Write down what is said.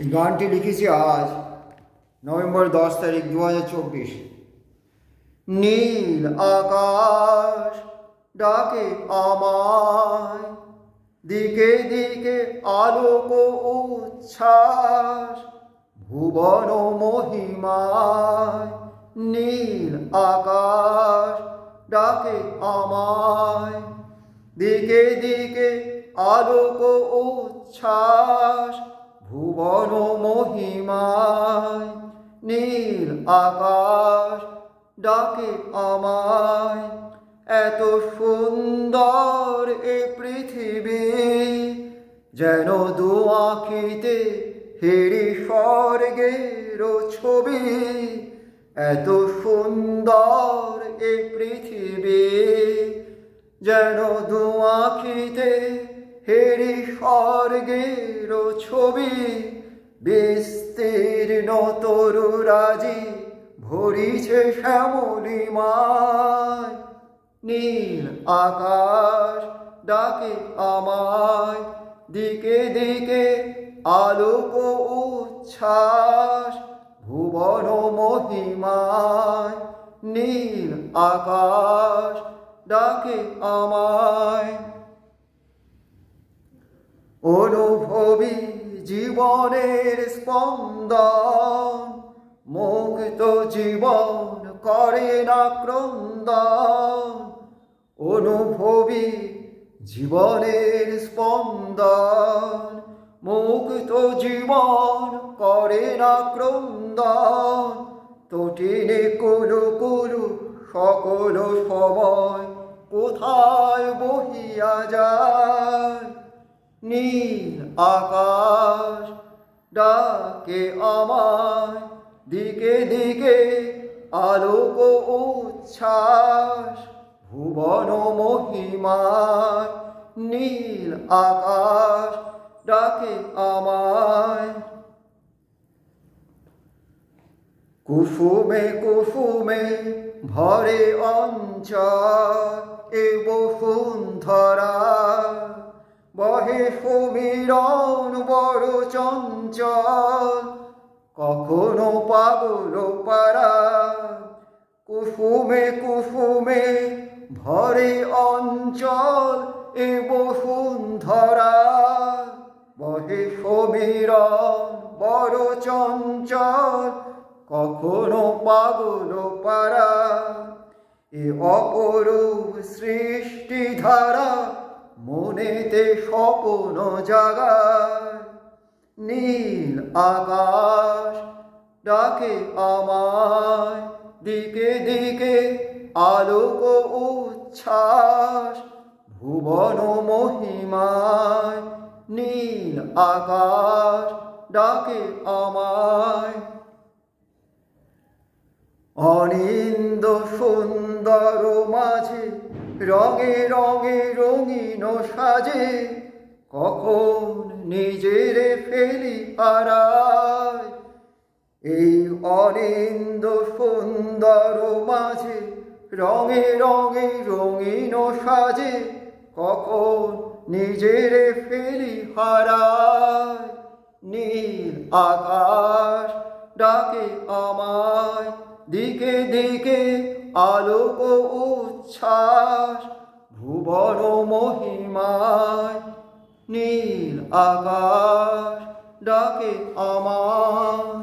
এই গানটি লিখেছি আজ নভেম্বর 10 তারিখ 2024। নীল আকাশ ডাকে আমায়, দিকে দিকে আলোক উচ্ছ্বাস ভুবন মহিমায়। নীল আকাশ ডাকে আমায়, দিকে দিকে আলোক উচ্ছ্বাস ভুবন মহিমায়। নীল আকাশ ডাকে আমায়, এত সুন্দর এ পৃথিবী যেন দু আঁখিতে হেরি স্বর্গের ছবি। এত সুন্দর এ পৃথিবী যেন দু আঁখিতে হেরি স্বর্গের ছবি। বিস্তীর্ণ তরুরাজি ভরিছে শ্যামলিমায়। নীল আকাশ ডাকে আমায়, দিকে দিকে আলোক উচ্ছ্বাস ভুবন মহিমায়। নীল আকাশ ডাকে আমায়। অনুভবী জীবনের স্পন্দন, মুক্ত জীবন করে না ক্রন্দন। অনুভবী জীবনের স্পন্দন, মুক্ত জীবন করে না ক্রন্দন। তটিনে কুলু কুলু সকল সময় কোথায় বহিয়া যায়। নীল আকাশ ডাকে আমায়, দিকে দিকে আলোক উচ্ছ্বাস ভুবন মহিমায়। নীল আকাশ ডাকে আমায়। কুসুমে কুসুমে ভরে অঞ্চল এ বসুন্ধরা, বহে সমীরণ বড় চঞ্চল কখনো পাগল পারা। কুসুমে কুসুমে ভরে অঞ্চল এ বসুন্ধরা, বহে সমীরণ বড় চঞ্চল কখনো পাগল পারা। এ অপরূপ সৃষ্টি ধারা মনেতে স্বপ্ন জাগায়। নীল আকাশ ডাকে আমায়, দিকে দিকে আলোক উচ্ছ্বাস ভুবন মহিমায়। নীল আকাশ ডাকে আমায়। অনিন্দ সুন্দর মাঝে রঙে রঙে রঙিন সাজে কখন নিজের ফেলি হারায়। এই অনিন্দ সুন্দর মাঝে রঙে রঙে রঙিন সাজে কখন নিজের ফেলি হারায়। নীল আকাশ ডাকে আমায়, দিকে দিকে আলোক উচ্ছ্বাস ভুবন মহিমায়। নীল আকাশ ডাকে আমায়।